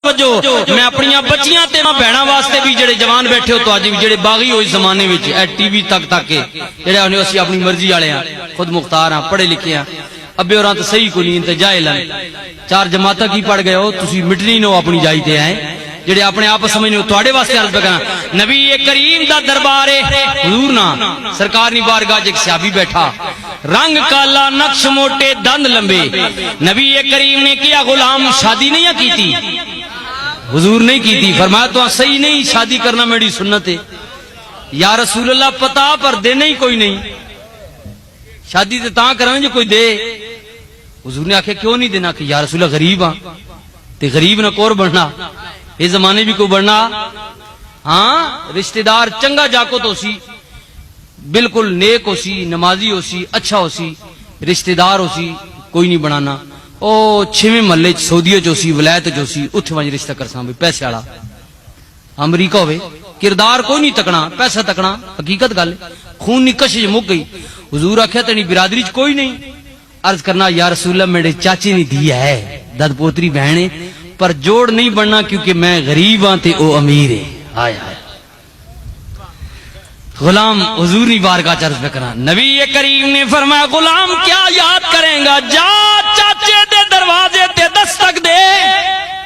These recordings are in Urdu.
میں اپنی بچیاں تے بہناں واسطے بھی جڑے جوان بیٹھے ہو تو اج بھی جڑے باغی ہوئے زمانے وچ اے ٹی وی تک کے جڑے ہونے اسی اپنی مرضی والے ہیں، خود مختار ہیں، پڑھے لکھے ہیں، ابے ہوراں تے صحیح کوئی نہیں تے جاہل ہیں، چار جماعتاں کی پڑھ گئے ہو تسی مٹنی نو اپنی جائی تے ہیں جڑے اپنے آپ سمجھنے تواڈے واسطے عرض کرنا نبی کریم دا دربار ہے حضور نا سرکار دی بارگاہ وچ ایک صحابی بیٹھا، رنگ کالا، نقش موٹے، دند لمبے، نبی کریم نے کیا غلام شادی نہیں کی تھی؟ حضور نہیں کی تھی، فرمایا تو صحیح نہیں، شادی کرنا میری سنت ہے۔ یا رسول اللہ پتا پر دینا ہی کوئی نہیں، شادی تے تاں کرنا جو کوئی دے۔ حضور نے آکھے کیوں نہیں دینا؟ کہ یا رسول اللہ غریب ہاں تے غریب نہ کور بننا، یہ زمانے بھی کوئی بننا، ہاں رشتہ دار چنگا جاکو تو سی، بالکل نیک ہو سی، نمازی ہو سی، اچھا ہو سی، رشتہ دار ہو سی، کوئی نہیں بنانا۔ او چھویں محلے سعودیہ جو سی، ولایت جو سی، اتھے وانج رشتہ کرساں بھی پیسے والا، امریکہ ہوئے، کردار کوئی نہیں تکنا، پیسہ تکنا، حقیقت گل خون نہیں کشش مک گئی۔ حضور آکھیا تیری برادری چ کوئی نہیں؟ عرض کرنا یا رسول اللہ میرے چاچے نے دیا ہے، دد پوتری بہن ہے، پر جوڑ نہیں بننا کیونکہ میں غریب ہاں تے او امیر ہے۔ ہائے ہائے غلام حضور نے بارگاہ چرچ پہ کرنا، نبی کریم نے فرمایا غلام کیا یاد کریں گا؟ جا چاچے دے دروازے تے دستک دے،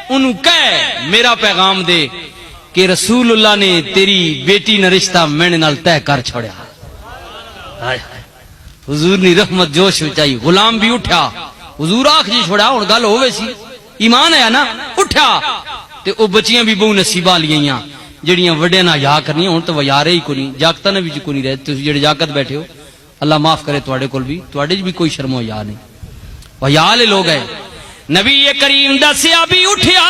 انہوں کہے میرا پیغام دے کہ رسول اللہ نے تیری بیٹی نہ رشتہ میرے نال طے کر چھوڑیا۔ حضور نے رحمت جوش وچائی، غلام بھی اٹھا، حضور آنکھ جی چھوڑا ہن گل ہوے سی، ایمان ہے نا، اٹھا تے او بچیاں بھی بہو نصیبہ لیاں جڑیاں وڈے نہ یا کرنی، ہن تو یارے ہی کوئی نہیں، جاکتاں نے بھی کوئی نہیں رہے، تسی جڑے جاکت بیٹھے ہو اللہ معاف کرے تواڈے کول بھی، تواڈے بھی کوئی شرم و حیا نہیں، حیا والے لوگ ہیں۔ نبی کریم دا صحابی اٹھیا،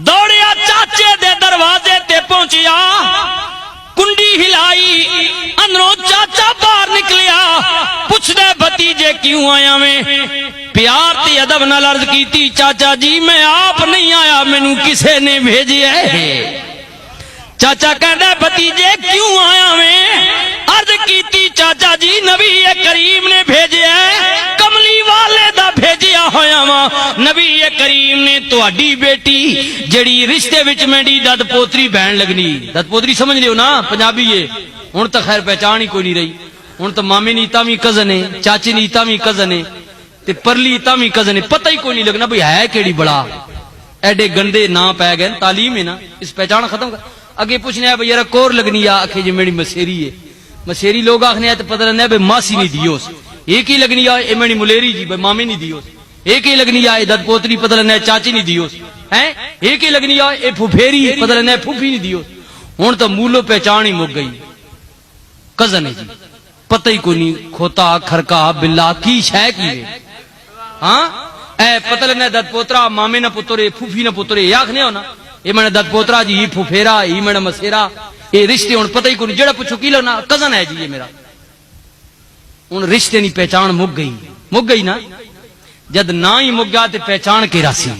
دوڑیا چاچے دے دروازے تے پہنچیا، کنڈی ہلائی، اندروں چاچا باہر نکلیا، پوچھ دے بھتیجے کیوں آیا میں؟ پیار تے ادب نال عرض کیتی چاچا جی میں آپ نہیں آیا، مینوں کسے نے بھیجیا ہے۔ چاچا کہندا بھتیجے کیوں آیا میں؟ عرض کیتی چاچا جی نبی کریم نے بھیجیا ہے، کملی والے دا بھیجیا ہویا وا، نبی کریم نے تہاڈی بیٹی جڑی رشتے وچ میری دد پوتری بہن لگنی، دد پوتری سمجھ لیو نا پنجابی ہے، ہن تو خیر پہچان ہی کوئی نہیں رہی، ہن تو مامے نی تاویں کزن ہے، چاچی نی تاویں کزن ہے تے پرلی تاویں کزن ہے، پتہ ہی کوئی نہیں لگنا بھئی ہے کیڑی بڑا، ایڈے گندے نا پے گئے، تعلیم ہے نا، اس پہچان ختم کر۔ اگے پوچھنے ہے بھئی یار کور لگنی ہے، آکھے جی میری مسیری ہے، مسیری لوگ آکھنے ہے تو پتہ لگنا ہے بھئی ماسی نہیں دیوس، ایک ہی لگنی ہے اے میری ملیری جی بھئی مامی نہیں دیوس، ایک ہی لگنی ہے دد پوتری پتہ لگنا ہے چاچی نہیں دیوس، ہیں ایک ہی لگنی ہے اے پھوپھیری پتہ لگنا ہے پھوپھی نہیں دیوس، ہن تو مولو پہچان ہی مک گئی، کزن ہے جی، پتہ ہی کوئی نہیں، کھوتا کھرکا بلا کی شے کی ہے، ہاں اے پتہ لگنا ہے دد پوترا مامے نہ پترے پھوپھی نہ پترے، یہ آکھنے ہو نا یہ میں نے دد پوترا جی، یہ پھوپھیرا، یہ میں نے مسیرا، یہ رشتے ہن پتہ ہی کوئی نہیں، جڑا پوچھو کی لگنا کزن ہے جی یہ میرا، ہن رشتے نہیں پہچان مک گئی نا، جد نہ ہی مک گیا تے پہچان کے راسی،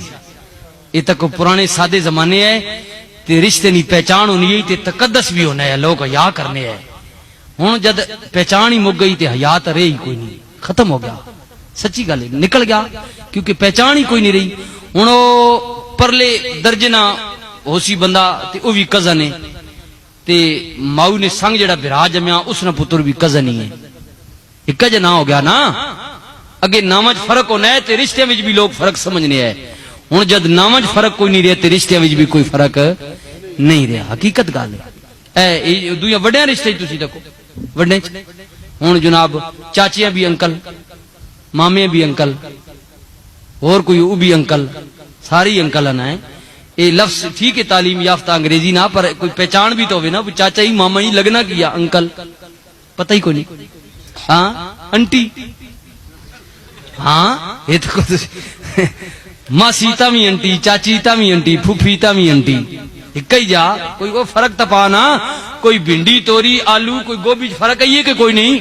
یہ تک پرانے سادے زمانے ہے تے رشتے نہیں پہچان ہونی ہے تے تقدس بھی ہونا ہے، لوگ حیا کرنے ہے، ہن جد پہچان ہی مک گئی تے حیا تے رہی کوئی نہیں، ختم ہو گیا، سچی گل ہے نکل گیا کیونکہ پہچان ہی کوئی نہیں رہی۔ ہن او پرلے درجے نہ ہو سی بندہ تے او بھی کزن ہے تے ماؤ نے سنگ جڑا بھرا جمیا اس نے پتر بھی کزن ہی ہے، ایک جا نہ ہو گیا نا، اگے نامج فرق ہونا ہے تے رشتے وچ بھی لوگ فرق سمجھنے ہے، ہن جد نامج فرق کوئی نہیں رہے تے رشتے وچ بھی کوئی فرق نہیں رہا، حقیقت گل ہے۔ اے دویا وڈے رشتے تسی دیکھو وڈے ہن جناب چاچیاں بھی انکل، مامے بھی انکل، اور کوئی او بھی انکل، ساری انکل ہیں، یہ لفظ ٹھیک ہے تعلیم یافتہ انگریزی نہ پر کوئی پہچان بھی تو ہوئے نا، چاچا ہی ماما ہی لگنا کیا، انکل پتہ ہی کوئی نہیں، ہاں انٹی، ہاں یہ تو ماسی تاویں انٹی، چاچی تاویں انٹی، پھوپھی تاویں انٹی، ایک ہی جا، کوئی وہ فرق تپا نا، کوئی بھنڈی توری آلو کوئی گوبھی فرق ہے کہ کوئی نہیں،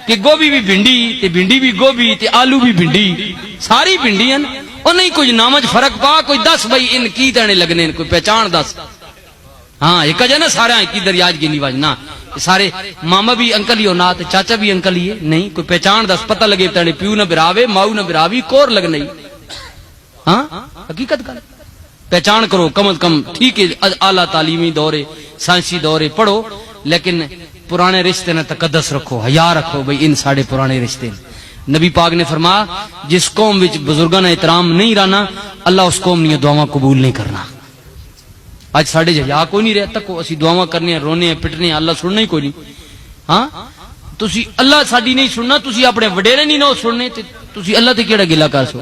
کہ گوبھی بھی بھنڈی تے بھنڈی بھی گوبھی تے آلو بھی بھنڈی، ساری بھنڈی ہیں، اور نہیں کوئی نامج فرق پا، کوئی دس بھائی ان کی تینے لگنے کوئی پہچان دس، ہاں ایک جا نا سارا کی دریاج گنی واج نا، سارے ماما بھی انکل ہی ہونا تے چاچا بھی انکل ہی ہے، نہیں کوئی پہچان دس پتہ لگے تینے پیو نہ براوے ماؤ نہ براوی کور لگنے، ہاں حقیقت گل پہچان کرو کم از کم، ٹھیک ہے اعلیٰ تعلیمی دورے سائنسی دورے پڑھو، لیکن پرانے رشتے نہ تقدس رکھو، حیا رکھو، بھئی ان ساڑے پرانے رشتے۔ نبی پاک نے فرمایا جس قوم وچ بزرگاں نے احترام نہیں رہنا اللہ اس قوم نے دعاواں قبول نہیں کرنا۔ اج ساڈے حیا کوئی نہیں رہتا، کو اسی دعاواں کرنے ہیں، رونے ہیں، پٹنے ہیں، اللہ سننا ہی کوئی نہیں۔ ہاں تسی اللہ ساڈی نہیں سننا، تسی اپنے وڈیرے نہیں نہ سننے تے تسی اللہ تے کیڑا گلا کر سو؟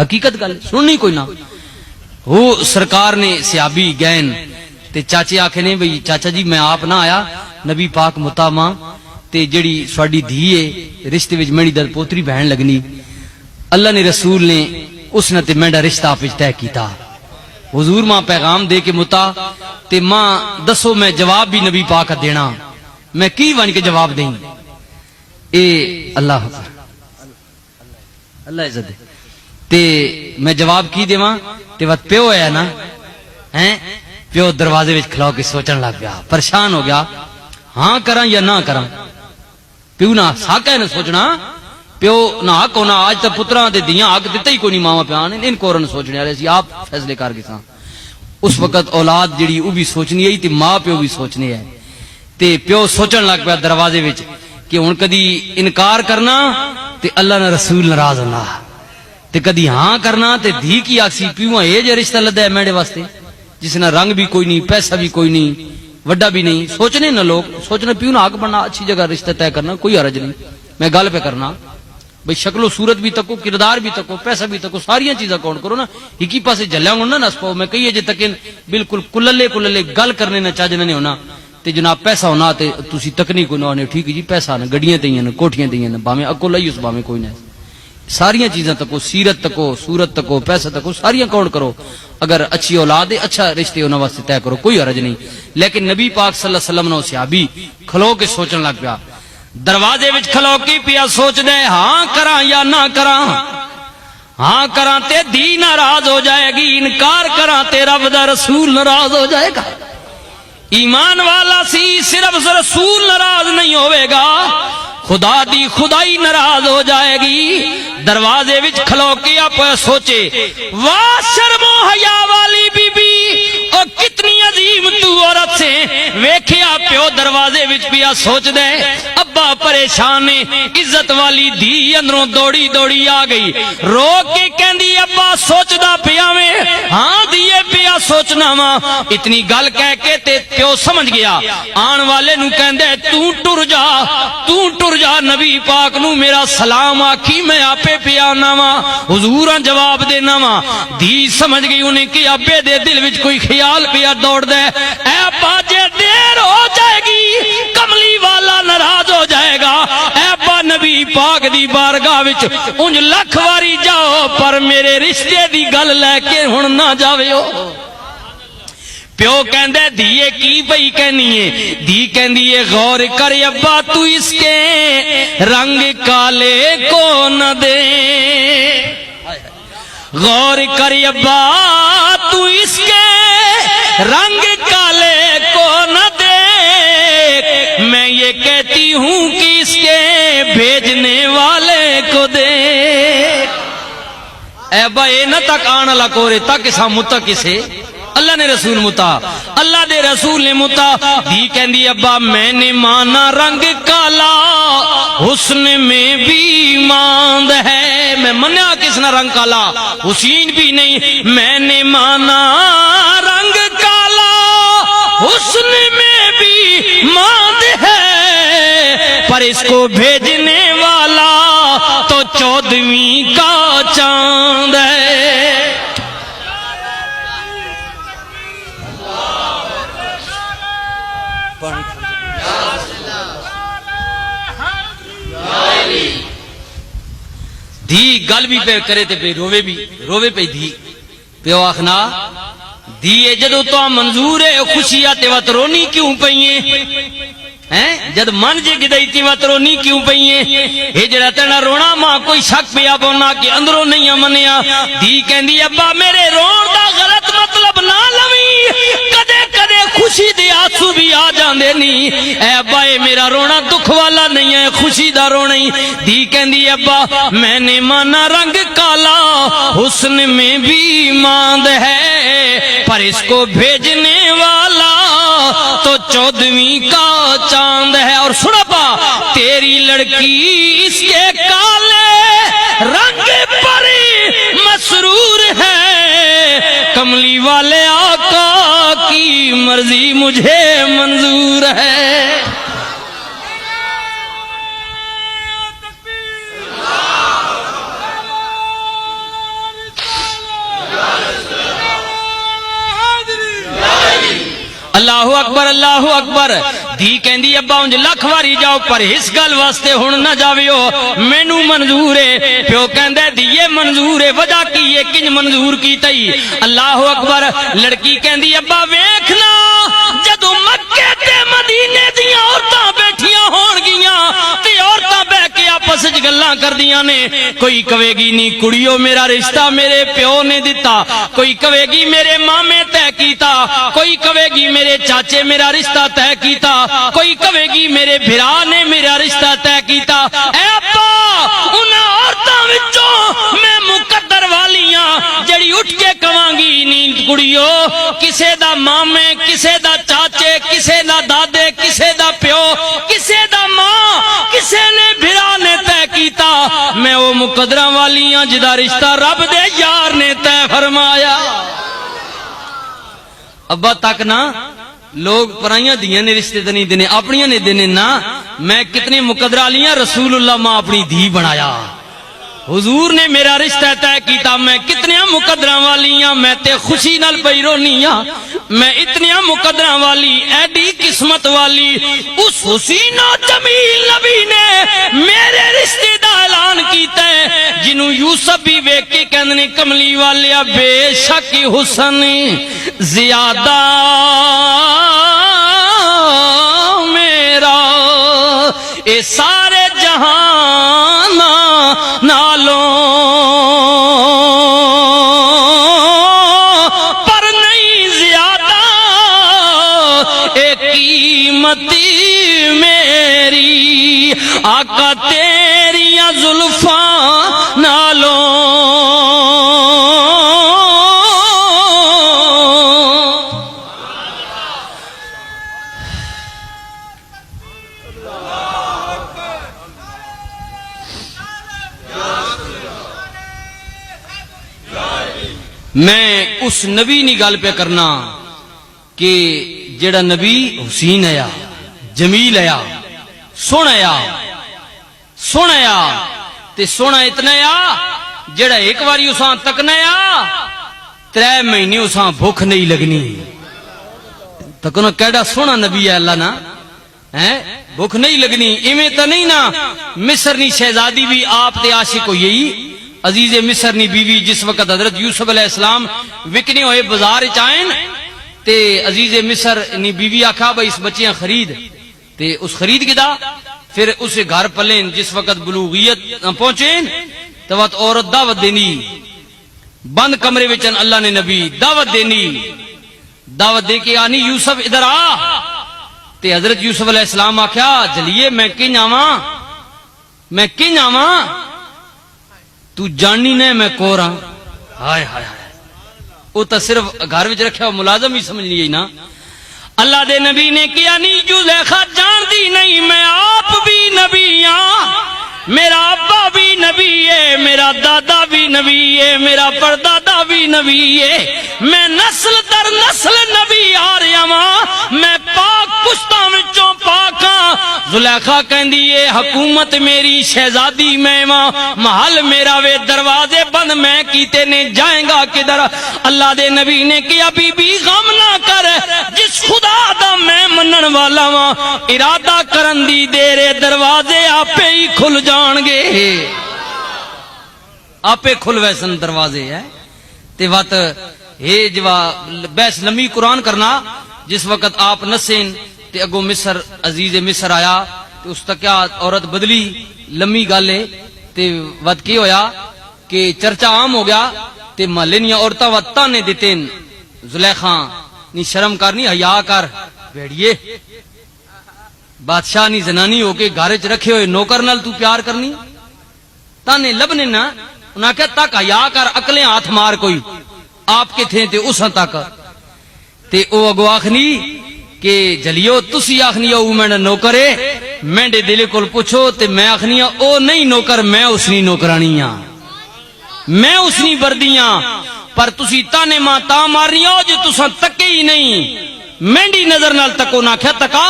حقیقت گل سننی کوئی نہ۔ وہ سرکار نے صحابی گئن تے چاچے آکھے نے بھئی چاچا جی میں آپ نہ آیا، نبی پاک متاماں تے جڑی ساڈی دھی ہے رشتے وچ میری در پوتری بہن لگنی، اللہ نے رسول نے اس نے تے میرا رشتہ آپ وچ طے کیتا۔ حضور ماں پیغام دے کے متا تے ماں دسو میں جواب بھی نبی پاک کا دینا، میں کی بن کے جواب دیں؟ اے اللہ اللہ عزت دے تے میں جواب کی دیواں تے وقت پیو ہے نا ہیں، پیو دروازے وچ کھلو کے سوچن لگ گیا، پریشان ہو گیا، ہاں کراں یا نہ کراں؟ پیو نہ ساکا ہے نہ سوچنا، پیو نہ حق ہونا، آج تک پتراں تے دیاں حق دتا ہی کوئی نہیں، ماما پیان ان کو رن سوچنے والے سی، آپ فیصلے کر کے ساں۔ اس وقت اولاد جڑی او بھی سوچنی ہے تے ماں پیو بھی سوچنے ہے تے پیو سوچن لگ پیا دروازے وچ کہ ہن کدی انکار کرنا تے اللہ نے رسول ناراض ہونا تے کدی ہاں کرنا تے دھی کی آکسی پیو اے جے رشتہ لدا ہے میرے واسطے جس نے رنگ بھی کوئی نہیں، پیسہ بھی کوئی نہیں، وڈا بھی نہیں، سوچنے نہ لوگ سوچنا پیو نہ حق بننا، اچھی جگہ رشتہ طے کرنا کوئی حرج نہیں۔ میں گل پہ کرنا بھئی شکل و صورت بھی تکو، کردار بھی تکو، پیسہ بھی تکو، ساریاں چیزاں کون کرو نا، ایک ہی پاسے جلیاں گا نہ نسپاؤ۔ میں کہیے جے تکن بالکل کللے گل کرنے نہ چاجنا نہیں ہونا تے جناب پیسہ ہونا تے تسی تکنی کو نہ ہونے، ٹھیک جی پیسہ نہ گڈیاں تیاں نہ کوٹھیاں تیاں نہ باویں اکل آئی اس باویں کوئی نہ، ساریاں چیزاں تکو، سیرت تکو، صورت تکو، پیسہ تکو، ساریاں کون کرو، اگر اچھی اولاد ہے اچھا رشتے انہاں واسطے طے کرو، کوئی حرج نہیں۔ لیکن نبی پاک صلی اللہ علیہ وسلم نے صحابی کھلو کے سوچن لگ پیا، دروازے وچ کھلو کے پیا سوچ دے ہاں کراں یا نہ کراں، ہاں کراں تے دی ناراض ہو جائے گی، انکار کراں تے رب دا رسول ناراض ہو جائے گا۔ ایمان والا سی صرف رسول ناراض نہیں ہوئے گا، خدا دی خدائی ناراض ہو جائے گی۔ دروازے وچ کھلو کے آپ سوچے واہ شرم و حیا والی بی بی او کتنی عظیم تو عورت سے ویکھیا پیو دروازے وچ پیا سوچ دے، ابا پریشان ہے، عزت والی دھی اندروں دوڑی دوڑی آ گئی، رو کے کہندی ابا سوچدا پیا میں، ہاں دیے پیا سوچنا وا، اتنی گل کہہ کے تے پیو سمجھ گیا، آن والے نو کہندے تو ٹر جا نبی پاک نو میرا سلام آکھی میں آپے پیا ناوا، حضوراں جواب دینا وا۔ دھی سمجھ گئی انہیں کہ ابے دے دل وچ کوئی خیال پیا دوڑ دے، اے ابا جے دیر ہو جائے گی کملی والا ناراض ہو جائے گا، اے ابا نبی پاک دی بارگاہ وچ انج لکھ واری جاؤ پر میرے رشتے دی گل لے کے ہن نہ جاویو۔ پیو کہندے دیئے کی بھئی کہنی ہے، دی کہندی ہے غور کر ابا تو اس کے رنگ کالے کو نہ دے، غور کر ابا تو اس کے رنگ کالے کو نہ دے، میں یہ کہتی ہوں کہ اس کے بھیجنے والے کو دے۔ اے ابا اے نہ تک آنا لکورے تک اسا متا کسے، اللہ نے رسول متا، اللہ دے رسول نے متا۔ دی کہندی ابا میں نے مانا رنگ کالا حسن میں بھی ماند ہے، میں منیا کس نے رنگ کالا حسین بھی نہیں، میں نے مانا رنگ کالا حسن میں بھی ماند ہے، پر اس کو بھیجنے والا تو 14ویں کا چاند ہے۔ دی گل بھی پہ کرے تے پہ روے پہ دی پیو آخنا دی جدو تو منظور ہے خوشی آتے وقت رونی کیوں پئیے ہیں، جد من جے گدائی تی وقت رونی کیوں پئیے، اے جڑا تینا رونا ماں کوئی شک پیا بونا کہ اندروں نہیں منیا۔ دی کہندی ابا میرے رون دا غلط مطلب نہ لوی، کدے کدے خوشی دے آنسو بھی آ جاندے نہیں، اے ابا اے میرا رونا دکھ والا نہیں ہے خوشی دا رونا ہی۔ دی کہندی ابا میں نے مانا رنگ کالا حسن میں بھی ماند ہے، پر اس کو بھیجنے والا تو 14ویں کا چاند ہے. اور سنا پا تیری لڑکی اس کے کالے رنگ پر مسرور ہے, کملی والے آقا کی مرضی مجھے منظور ہے. اللہ اکبر اللہ اکبر. دھی کہندی ابا انج لکھ واری جاؤ پر اس گل واسطے ہن نہ جاویو, مینوں منظور ہے. پیو کہندا دیے منظور ہے, وجہ کی ہے کنج منظور کیتئی. اللہ اکبر. لڑکی کہندی ابا ویکھنا جدوں مکے تے مدینے دیاں عورتاں بیٹھیاں ہون گیاں تے عورتاں بیٹھ کے آپس وچ گلاں کردیاں نے, کوئی کہے گی نہیں کڑیو میرا رشتہ میرے پیو نے دتا, کوئی کہے گی میرے مامے طے کیتا, کوئی کہے گی میرے چاچے میرا رشتہ طے کیتا, کوئی کہے گی میرے بھرا نے میرا رشتہ طے کیتا. اے ابا انہاں عورتاں وچوں میں مقدر والیاں جڑی اٹھ کے کہاں گی نہیں کڑیو کسے دا مامے کسے دا چاچے کسے دا دادے کسے دا پیو کسے دا ماں کسے نے بھرا نے طے کیتا, میں وہ مقدراں والیاں جدا رشتہ رب دے یار نے طے فرمایا. ابا تک نا لوگ پرائیاں دیاں نے رشتے نہیں دینے اپنیاں نے دینے نا, میں کتنے مقدرہ لیاں رسول اللہ ماں اپنی دھی بنایا, حضور نے میرا رشتہ طے کیتا, میں کتنے مقدرہ والیاں میں تے خوشی نال پئی رونیاں, میں اتنی مقدرہ والی ایڈی قسمت والی اس حسین و جمیل نبی نے میرے رشتے دا اعلان کیتا ہے جنوں یوسف بھی ویکھ کے کہندے کملی والیا بے شک حسن زیادہ میرا اے سارے جہان نالوں پر نہیں زیادہ اے قیمتی میری آقا تیریاں زلفاں نالوں. میں اس نبی نی گل پہ کرنا کہ جڑا نبی حسین آیا جمیل آیا سونا تے سونا اتنا آیا جڑا ایک واری اساں تکنا آیا 3 مہینے اساں بھوک نہیں لگنی. تکنا کیڑا سونا نبی ہے اللہ نا, بھوک نہیں لگنی. ایویں تا نہیں نا مصر نی شہزادی بھی آپ تے عاشق ہوئی, عزیز مصر نی بیوی جس وقت حضرت یوسف علیہ السلام وکنے ہوئے بازار چائن تے عزیز مصر نی بیوی آکھا بھائی اس بچیاں خرید تے اس خرید گدا, پھر اسے گھر پلین جس وقت بلوغیت پہنچین تو وقت عورت دعوت دینی بند کمرے وچن اللہ نے نبی دعوت دے کے آنی یوسف ادھر آ تے حضرت یوسف علیہ السلام آکھیا جلیے میں کن آواں تو جاننی نے میں کوراں. ہائے ہائے ہائے او تا صرف گھر وچ رکھیا ملازم ہی سمجھ لیے نا. اللہ دے نبی نے کیا نہیں زلیخا جان دی نہیں میں آپ بھی نبی ہاں, میرا ابا بھی نبی ہے, میرا دادا بھی نبی ہے, میرا پردادا بھی نبی ہے, میں نسل در نسل نبی آ رہا ہاں, میں پاک پشتاں وچوں پاک ہاں. زلیخا کہندی ہے حکومت میری شہزادی میں ماں, محل میرا وے دروازے بند میں کیتے نے جائیں گا کدھر. اللہ دے نبی نے کیا بی بی غم نہ کر, جس خدا دا میں منن والا ہاں ارادہ کرن دی دیرے دروازے آپے ہی کھل جان گے, آپے کھل ویسن دروازے ہے. تے وقت ہے جوا بیس لمبی قرآن کرنا جس وقت آپ نسین تے اگو مصر عزیز مصر آیا تے اس تک کیا عورت بدلی لمبی گالے تے وقت کی ہویا کہ چرچا عام ہو گیا تے محلے نیا عورتاں وقت تانے دیتین زلیخاں نی شرم کرنی حیا کر بیڑیے بادشاہ نی زنانی ہو کے گھارے رکھے ہوئے نوکر نال تو پیار کرنی تانے لبنے نا. انہاں کہ تک حیا کر اکلیں ہاتھ مار کوئی آپ کے تھے تے اساں تک تے او اگو آخنی کہ جلیو تسی آخنی او میں نوکرے میں دل کول پوچھو تے میں آخنی او نہیں نوکر میں اسنی نوکرانیاں میں اسنی بردیاں پر تسی تانے ماں تا مارنی ہو جو تساں تکے ہی نہیں مینڈی نظر نال تکو نہ کیا تکا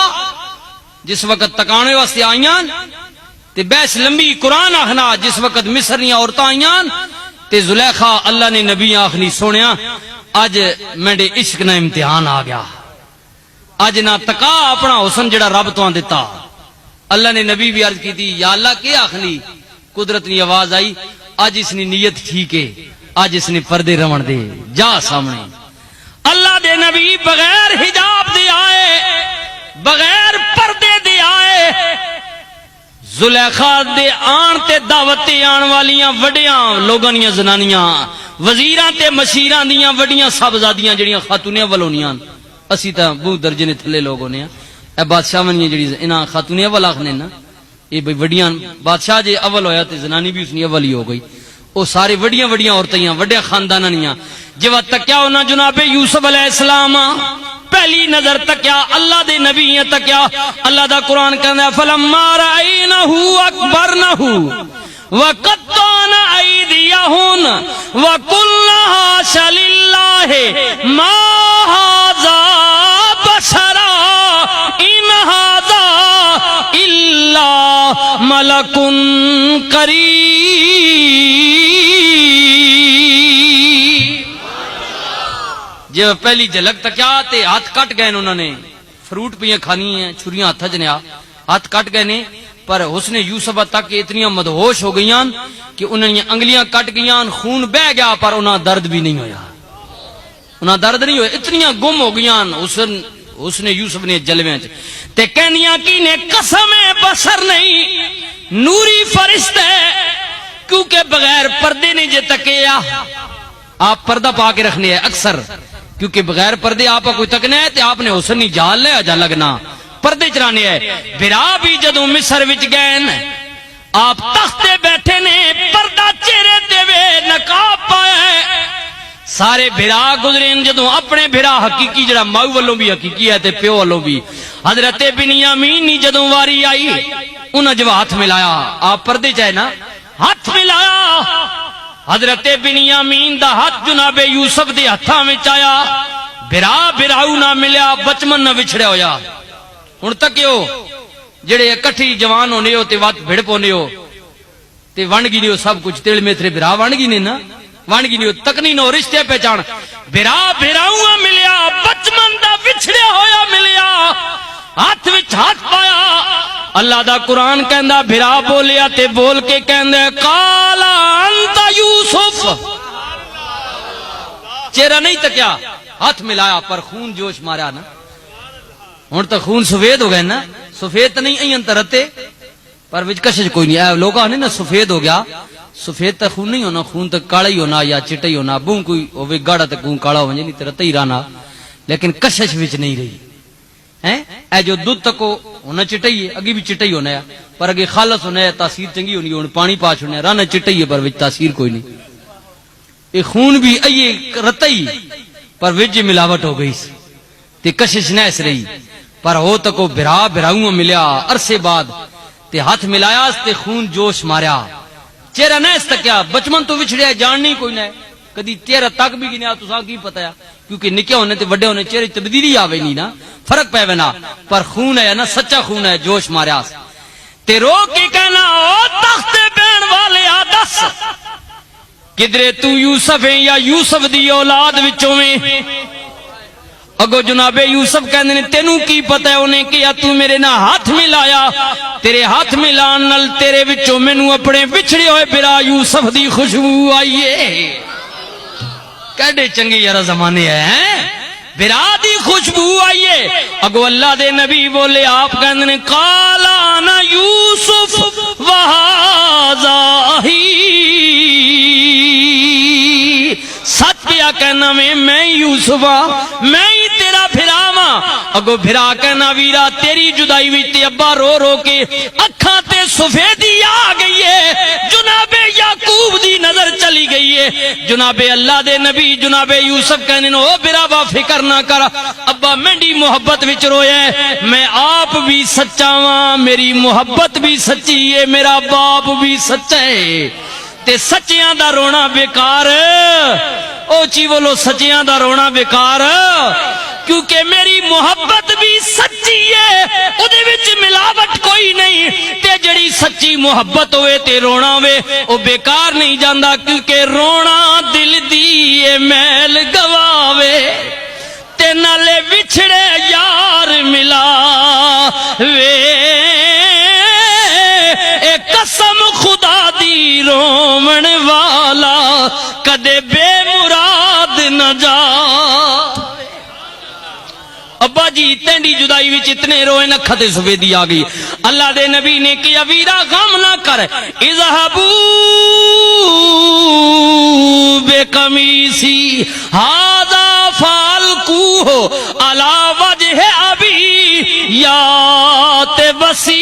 جس وقت تکانے واسطے آئیاں تے بیس لمبی قرآن آخنا جس وقت مصریاں عورتاں آئیاں تے زلیخا اللہ نے نبی آخنی سونیا آج میرے عشق نہ امتحان آ گیا آج نہ تکا اپنا حسن جڑا رب تو دیتا اللہ نے نبی بھی عرض کی تھی یا اللہ کیا آخنی قدرت نی آواز آئی آج اس نے نیت ٹھیک ہے آج اس نے پردے رون دے جا سامنے اللہ دے نبی بغیر حجاب دے آئے بغیر پردے دے آئے زلیخا دے آن تے دعوتے آن والیاں وڈیاں لوگاں دیاں زنانیاں وزیراں تے مشیراں دیاں وڈیاں صاحبزادیاں جڑیاں خاتونیاں ولونیاں اسی تا بہت درجے نے تھلے لوگ ہونے اے بادشاہ ونیاں جڑی انہاں خاتونیاں ول آخنے نا یہ بھئی وڈیاں بادشاہ جے اول ہویا تے زنانی بھی اسنی اول ہی ہو گئی او سارے وڈیاں وڈیاں عورتیاں وڈے خاندانانیاں جب تکیا انہاں جناب یوسف علیہ السلام پہلی نظر تکیا اللہ دے نبی تکیا اللہ دا قرآن کہندا فلما رأینہو اکبرنہو وقطعن ایدیہن وقلنا حاش للہ ما ھذا بشرا ان ھذا الا ملک کریم جب پہلی جھلک تکیا تے ہاتھ کٹ گئے انہوں نے فروٹ پیاں کھانی ہیں چھریاں ہاتھ جنیا ہاتھ کٹ گئے نے پر حسن یوسف تک اتنی مدہوش ہو گئیاں کہ انہوں نے انگلیاں کٹ گئیاں خون بہ گیا پر انہاں درد بھی نہیں ہویا انہاں درد نہیں ہویا اتنی گم ہو گئیاں حسن یوسف نے جلویں تے کہنیاں کی نے قسم بشر نہیں نوری فرشتے کیونکہ بغیر پردے نہیں جے تکیا آپ پردہ پا کے رکھنے ہیں اکثر کیونکہ بغیر پردے آپ کوئی تکنے ہے تے آپ نے حسن نہیں جال لے آجا لگنا پردے چرانے ہے برا بھی جدوں مصر وچ گئن آپ تختے بیٹھے نے پردہ چہرے تے وے نقاب پایا ہے سارے بھرا گزرین جدوں اپنے بھرا حقیقی جڑا ماؤ والوں بھی حقیقی ہے تے پیو والوں بھی حضرت بنیامین نی جدوں واری آئی انہاں جو ہاتھ ملایا آپ پردے چاہے نا ہاتھ ملایا حضرت بنیامین دا ہاتھ جناب یوسف دے ہتھاں وچ آیا بھرا بھراؤ نہ ملیا بچمن نہ وچھڑیا ہویا ہن تک ہو جڑے اکٹھی جوان ہونے ہو تے وات بھڑ پونے ہو تے ون گی نہیں سب کچھ تیل میتھرے بھرا ون گی نہیں نا ون گی نہیں تکنی نو رشتے پہچان بھرا بھراؤ ملیا بچمن دا وچھڑیا ہویا ملیا ہاتھ وچ ہاتھ پایا اللہ دا قرآن کہندا بھرا بولیا تے بول کے کہندا قالا انت یوسف چہرہ نہیں تکیا ہاتھ ملایا پر خون جوش مارا نا ہن تو خون سفید ہو گئے نا سفید نہیں این ترتے پر وچ کشش کوئی نہیں اے لوگاں نے نا سفید ہو گیا سفید تو خون نہیں ہونا خون تو کالا ہی ہونا یا چٹا ہی ہونا بوں کوئی ہوے گاڑا تے خون کالا ہو جے نہیں ترتے ہی رہنا لیکن کشش وچ نہیں رہی اے جو دودھ تکو ہونا چٹا ہی ہے اگے بھی چٹا ہی ہونا ہے پر اگے خالص ہونا ہے تاثیر چنگی ہونی ہن پانی پا چھڑنا رانا چٹا ہی ہے پر وچ تاثیر کوئی نہیں اے خون بھی ایے رتا ہی پر وچ ملاوٹ ہو گئی تے کشش نہ اس رہی پر ہو تکو بھرا بھراؤں ملیا عرصے بعد تے ہاتھ ملایا تے خون جوش ماریا چہرہ نہ اس تکیا بچپن تو وچھڑیا جاننی کوئی نہ کدی چہرہ تک بھی گنیا تساں کی پتہ ہے کیونکہ نکے ہونے تے بڑے ہونے چہرے تبدیلی آوے نہیں نا فرق پے نا پر خون ہے نا سچا خون ہے جوش ماریا تے رو کے کہنا او تخت بین والے آدس کدرے تو یوسف ہے یا یوسف دی اولاد وچوں میں اگو جناب یوسف کہندے نے تینوں کی پتہ ہے انہیں کیا تو میرے نہ ہاتھ ملایا تیرے ہاتھ ملان نال تیرے وچوں مینوں اپنے بچھڑے ہوئے بھرا یوسف دی خوشبو آئیے کیڈے چنگے یار زمانے ہیں بھرا دی خوشبو آئیے اگو اللہ دے نبی بولے آپ کہندے نے قال انا یوسف وہذا اخی سچ پیا کہنا میں یوسف میں ہی تیرا بھراواں اگو بھرا کہنا ویرا تیری جدائی وچ تے ابا رو رو کے اکھاں تے سفیدی آ گئی ہے جناب یعقوب یعقوب دی نظر چلی گئی ہے جناب اللہ دے نبی جناب یوسف کہنے او براوا فکر نہ کر ابا میری محبت وچ رویا ہے میں آپ بھی سچا ہاں میری محبت بھی سچی ہے میرا باپ بھی سچا ہے تے سچیاں دا رونا بیکار او چی بولو سچیاں دا رونا بیکار کیونکہ میری محبت بھی سچی ہے او دے وچ ملاوٹ کوئی نہیں تے جڑی سچی محبت ہوئے تے رونا ہوئے او بیکار نہیں جاندا کیونکہ رونا دل دی میل گواوے تے نالے وچھڑے یار ملا وے اے قسم خدا دی رومن والا کدے بے مراد نہ جا ابا جی تینڈی جدائی وچ اتنے روئے نکھا تے سفیدی آگئی اللہ دے نبی نے کیا ویرا غم نہ کر اذهبوا بقمیصی ھذا فالقوہ علی وجہ ابی یات بصیرا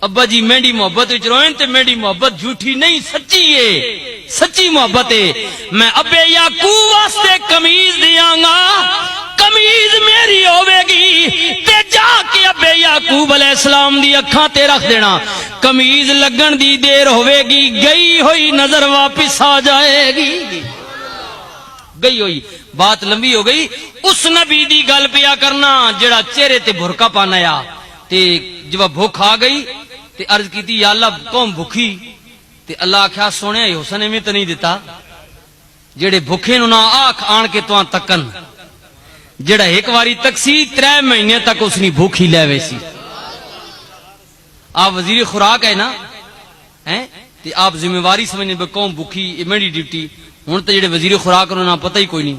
ابا جی میری محبت وچ روئن تے میری محبت جھوٹی نہیں سچی ہے سچی محبت ہے میں ابے یعقوب واسطے قمیض دیاں گا قمیض میری ہوے گی تے جا کے ابے یعقوب علیہ السلام دی اکھاں تے رکھ دینا قمیض لگن دی دیر ہوے گی گئی ہوئی نظر واپس آ جائے گی گئی ہوئی بات لمبی ہو گئی اس نبی دی گل پیا کرنا جڑا چہرے تے برقع پانایا تے جب بھوک آ گئی تے عرض کیتی یا اللہ قوم بھوکھی تے اللہ آکھیا سونے حسن میں تو نہیں دیتا جڑے بھوکھے نو نہ آکھ آن کے تو تکن جڑا ایک واری تکسی 3 مہینے تک اس نے بھوکھی لے ویسی آپ وزیر خوراک ہے نا تے آپ ذمہ واری سمجھنے بے قوم بھوکھی یہ میری ڈیوٹی ہوں تو جڑے وزیر خوراک انہوں نے پتہ ہی کوئی نہیں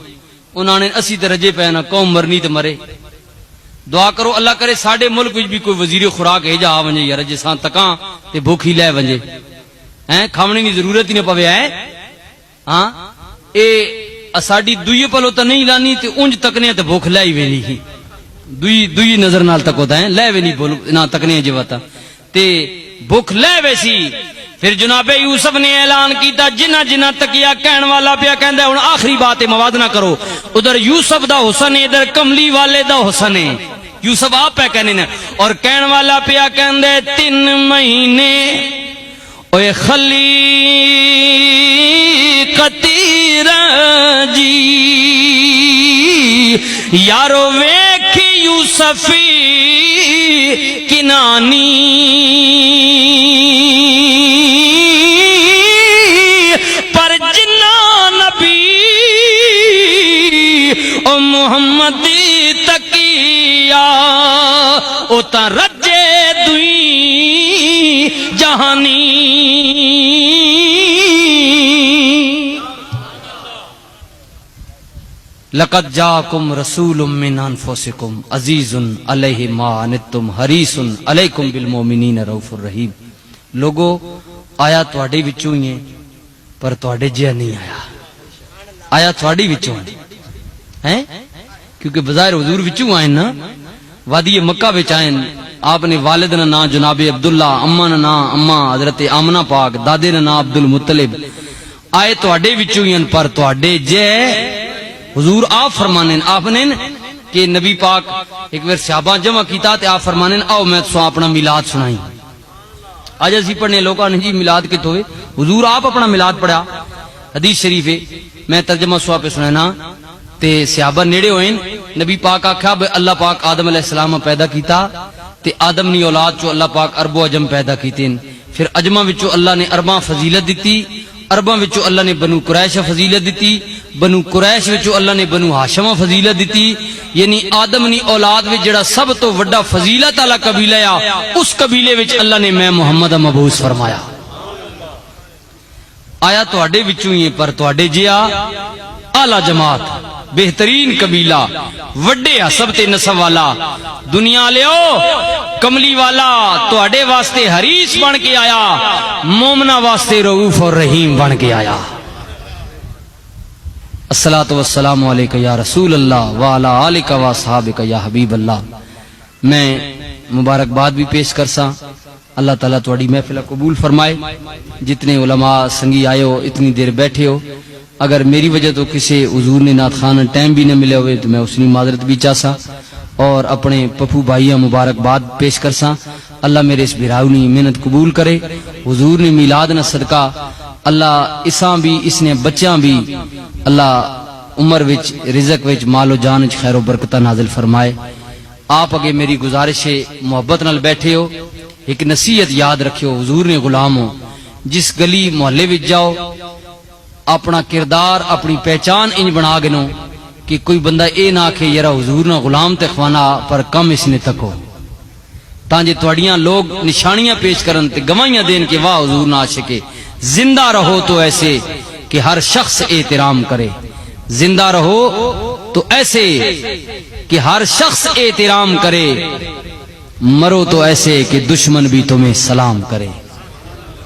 انہوں نے 80 درجے پہ نا قوم مرنی تے مرے دعا کرو اللہ کرے ساڈے ملک وچ بھی کوئی وزیر خوراک ہے جا آ ونجے یار جساں تکاں تے بھوکھی لے ونجے کھاونے دی ضرورت ہی نہ پوے ہاں اے ساڈی دوئی پلو تے نہیں لانی تے اونج تکنے تے بھوک لے ہی وینی ہی دوئی نظر نال تکوتا ہے لے وینی بول نہ تکنے جوتا تے بھوک لے ویسی پھر جناب یوسف نے اعلان کیتا جنہ جنہ تکیا کہن والا پیا کہندا ہن آخری بات ہے مواد نہ کرو ادھر یوسف دا حسن ہے ادھر کملی والے دا حسن ہے یوسف آپ پہ کہنے نے اور کہن والا پیا کہندے 3 مہینے اوے خلی قطیر جی یارو ویکھ یوسفی کنانی پر جنہ نبی او محمد تکیا او تا رجے دوئی جہانی لقد جاءکم رسول من انفسکم عزیز علیہ ما عنتم حریص علیکم بالمؤمنین رؤوف الرحیم لوگو آیا تواڈے وچوں ہی ہے پر تواڈے جے نہیں آیا تواڈی وچوں ہیں کیونکہ بظاہر حضور وچوں آئے نا وادی مکہ وچ آئے آپ نے والد نا نام جناب عبداللہ اما نا نام اما حضرت آمنہ پاک دادے نا نام عبد المطلب آئے تواڈے وچوں ہی پر تواڈے جے حضور آپ فرمانے آپ نے کہ نبی پاک ایک بار صحابہ جمع کیتا تے آپ فرمانے آؤ میں تو اپنا میلاد سنائی آج اسی پڑھنے لوگاں نے جی میلاد کت ہوئے حضور آپ اپنا میلاد پڑھا حدیث شریف ہے میں ترجمہ سوا پہ سنانا تے صحابہ نیڑے ہوئے نبی پاک آکھا اللہ پاک آدم علیہ السلام پیدا کیتا تے آدم نی اولاد چو اللہ پاک عرب و عجم پیدا کیتے پھر عجمہ وچو اللہ نے عرباں فضیلت دیتی عرباں وچو اللہ نے بنو قریش فضیلت دیتی بنو قریش وچو اللہ نے بنو ہاشم فضیلت دیتی یعنی آدم نی اولاد وچ جڑا سب تو وڈا فضیلت والا قبیلہ آ اس قبیلے وچ اللہ نے میں محمد مبعوث فرمایا آیا تواڈے وچوں ہی پر تواڈے جیا اعلی جماعت بہترین قبیلہ وڈے حسب تے نسب والا دنیا لیو کملی والا تواڈے واسطے حریص بن کے آیا مومنا واسطے رؤوف اور رحیم بن کے آیا الصلاۃ والسلام علیکہ یا رسول اللہ وعلی آلک و اصحابک یا حبیب اللہ میں مبارکباد بھی پیش کرساں اللہ تعالیٰ تواڈی محفل قبول فرمائے جتنے علماء سنگی آئے ہو اتنی دیر بیٹھے ہو اگر میری وجہ تو کسی حضور نے نعت خان ٹائم بھی نہ ملے ہوئے تو میں اس کی معذرت بھی چاہساں اور اپنے پپو بھائیاں مبارکباد پیش کرساں اللہ میرے اس بھراؤنی محنت قبول کرے حضور نے میلاد نہ صدقہ اللہ اساں بھی اس نے بچیاں بھی اللہ عمر وچ رزق وچ مال و جان وچ خیر و برکتہ نازل فرمائے آپ اگے میری گزارش ہے محبت نال بیٹھے ہو ایک نصیحت یاد رکھیو حضور نے غلام ہو جس گلی محلے وچ جاؤ اپنا کردار اپنی پہچان انج بنا گنو کہ کوئی بندہ اے نہ کہ یرا حضور نہ غلام تے خوانا پر کم اس نے تکو تانجے تواڈیاں لوگ نشانیاں پیش کرن تے گواہیاں دین کہ واہ حضور نہ عاشقے زندہ رہو تو ایسے کہ ہر شخص احترام کرے زندہ رہو تو ایسے کہ ہر شخص احترام کرے مرو تو ایسے کہ دشمن بھی تمہیں سلام کرے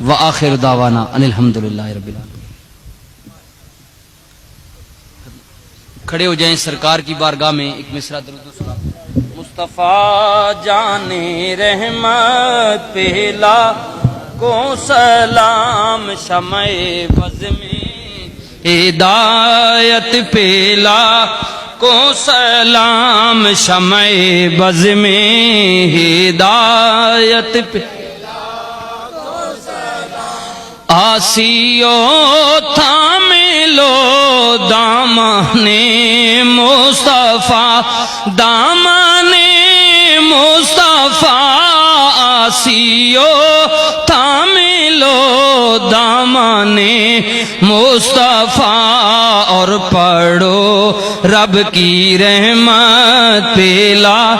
وآخر دعوانا ان الحمدللہ رب العالمین کھڑے ہو جائیں سرکار کی بارگاہ میں ایک مصرع درود و سلام مصطفیٰ جان رحمت پہلا کو سلام شمع بز میں ہدایت پہلا کو سلام شمع بز میں ہدایت آسیو تھامے لو دامن مصطفیٰ دامن مصطفیٰ آسیو تھامے لو دامن مصطفیٰ اور پڑھو رب کی رحمت پہلا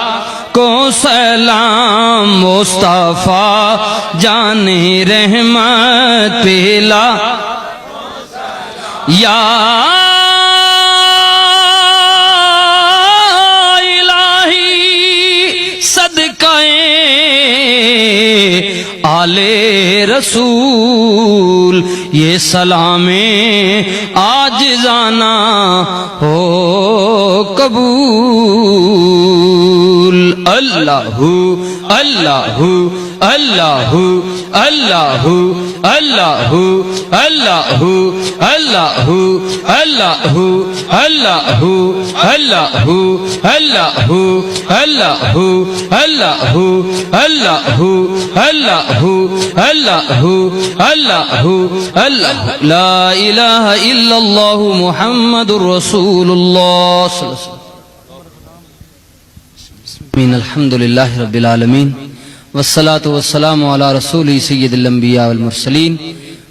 کو سلام مصطفیٰ جان رحمت پہلا یا الہی صدقہ آل رسول یہ سلام عاجزانہ ہو قبول اللہ اللہ اللہ اللہ اللہ اللہ اللہ اللہ اللہ اللہ اللہ اللہ اللہ اللہ اللہ اللہ اللہ لا الہ الا اللہ محمد رسول اللہ صلی اللہ علیہ وسلم الحمدللہ رب العالمین والصلاة والسلام علی رسول سید الانبیاء والمرسلین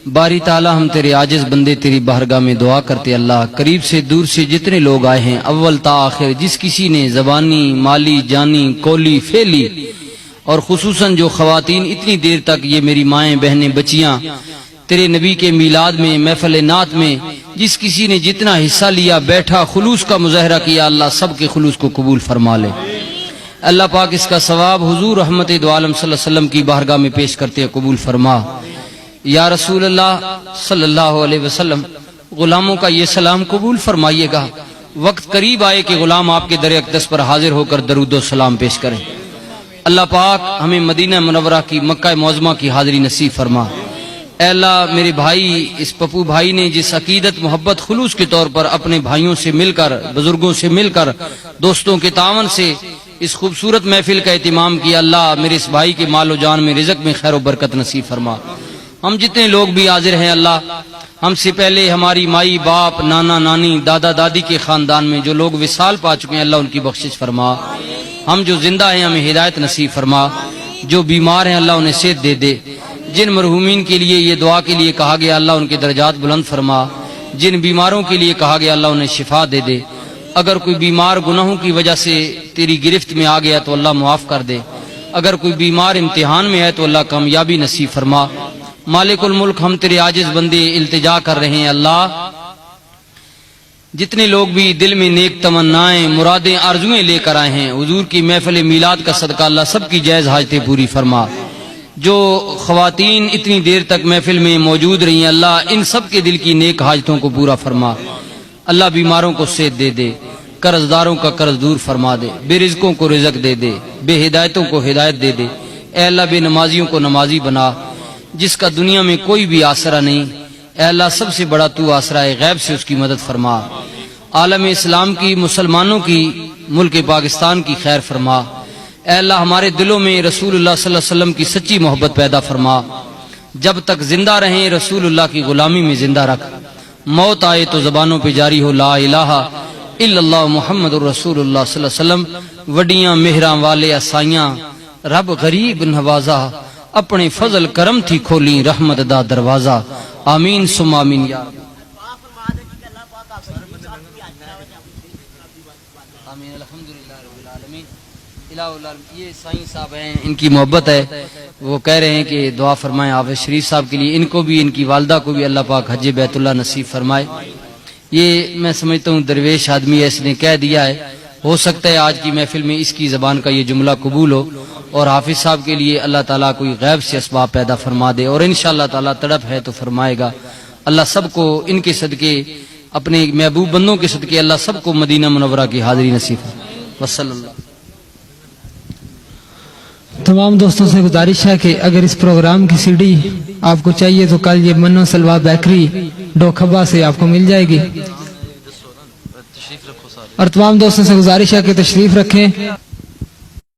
باری تعالی ہم تیرے عاجز بندے تیری بارگاہ میں دعا کرتے اللہ قریب سے دور سے جتنے لوگ آئے ہیں اول تا آخر جس کسی نے زبانی مالی جانی کولی فیلی اور خصوصاً جو خواتین اتنی دیر تک یہ میری مائیں بہنیں بچیاں تیرے نبی کے میلاد میں محفل نعت میں جس کسی نے جتنا حصہ لیا بیٹھا خلوص کا مظاہرہ کیا اللہ سب کے خلوص کو قبول فرما لے اللہ پاک اس کا ثواب حضور رحمت دو عالم صلی اللہ علیہ وسلم کی بارگاہ میں پیش کرتے ہیں قبول فرما یا رسول اللہ صلی اللہ علیہ وسلم غلاموں کا یہ سلام قبول فرمائیے گا وقت قریب آئے کہ غلام آپ کے در اقدس پر حاضر ہو کر درود و سلام پیش کریں اللہ پاک ہمیں مدینہ منورہ کی مکہ معظمہ کی حاضری نصیب فرما اے اللہ میرے بھائی اس پپو بھائی نے جس عقیدت محبت خلوص کے طور پر اپنے بھائیوں سے مل کر بزرگوں سے مل کر دوستوں کے تعاون سے اس خوبصورت محفل کا اہتمام کیا اللہ میرے اس بھائی کے مال و جان میں رزق میں خیر و برکت نصیب فرما ہم جتنے لوگ بھی حاضر ہیں اللہ ہم سے پہلے ہماری مائی باپ نانا نانی دادا دادی کے خاندان میں جو لوگ وصال پا چکے ہیں اللہ ان کی بخشش فرما ہم جو زندہ ہیں ہمیں ہدایت نصیب فرما جو بیمار ہیں اللہ انہیں صحت دے دے جن مرحومین کے لیے یہ دعا کے لیے کہا گیا اللہ ان کے درجات بلند فرما جن بیماروں کے لیے کہا گیا اللہ انہیں شفا دے دے اگر کوئی بیمار گناہوں کی وجہ سے تیری گرفت میں آ گیا تو اللہ معاف کر دے اگر کوئی بیمار امتحان میں ہے تو اللہ کامیابی نصیب فرما مالک الملک ہم تیرے عاجز بندے التجا کر رہے ہیں اللہ جتنے لوگ بھی دل میں نیک تمنائیں مرادیں آرزویں لے کر آئے ہیں حضور کی محفل میلاد کا صدقہ اللہ سب کی جائز حاجتیں پوری فرما جو خواتین اتنی دیر تک محفل میں موجود رہی ہیں اللہ ان سب کے دل کی نیک حاجتوں کو پورا فرما اللہ بیماروں کو صحت دے دے قرض داروں کا قرض دور فرما دے، بے رزقوں کو رزق دے دے، بے ہدایتوں کو ہدایت دے دے۔ اے اللہ بے نمازیوں کو نمازی بنا، جس کا دنیا میں کوئی بھی آسرا نہیں، اے اللہ سب سے بڑا تو آسرا ہے، غیب سے اس کی مدد فرما۔ عالم اسلام کی، مسلمانوں کی، ملک پاکستان کی خیر فرما۔ اے اللہ ہمارے دلوں میں رسول اللہ صلی اللہ علیہ وسلم کی سچی محبت پیدا فرما، جب تک زندہ رہیں رسول اللہ کی غلامی میں زندہ رکھ، موت آئے تو زبانوں پہ جاری ہو لا الہ الا اللہ محمد الرسول اللہ صلی اللہ علیہ وسلم۔ وڈیاں مہراں والے اسائیاں رب غریب نوازا، اپنے فضل کرم تھی کھولی رحمت دا دروازہ، آمین ثم آمین یا رب۔ آمین الحمدللہ رب العالمین۔ یہ سائیں صاحب ہیں، ان کی محبت ہے، وہ کہہ رہے ہیں کہ دعا فرمائیں حافظ شریف صاحب کے لیے، ان کو بھی ان کی والدہ کو بھی اللہ پاک حج بیت اللہ نصیب فرمائے۔ یہ میں سمجھتا ہوں درویش آدمی ہے، اس نے کہہ دیا ہے، ہو سکتا ہے آج کی محفل میں اس کی زبان کا یہ جملہ قبول ہو اور حافظ صاحب کے لیے اللہ تعالیٰ کوئی غیب سے اسباب پیدا فرما دے، اور انشاءاللہ تعالیٰ تڑپ ہے تو فرمائے گا۔ اللہ سب کو ان کے صدقے، اپنے محبوب بندوں کے صدقے اللہ سب کو مدینہ منورہ کی حاضری نصیب فرمائے۔ وصلی اللہ۔ تمام دوستوں سے گزارش ہے کہ اگر اس پروگرام کی سی ڈی آپ کو چاہیے تو کل یہ منو سلوا بیکری ڈوکھبا سے آپ کو مل جائے گی، اور تمام دوستوں سے گزارش ہے کہ تشریف رکھیں۔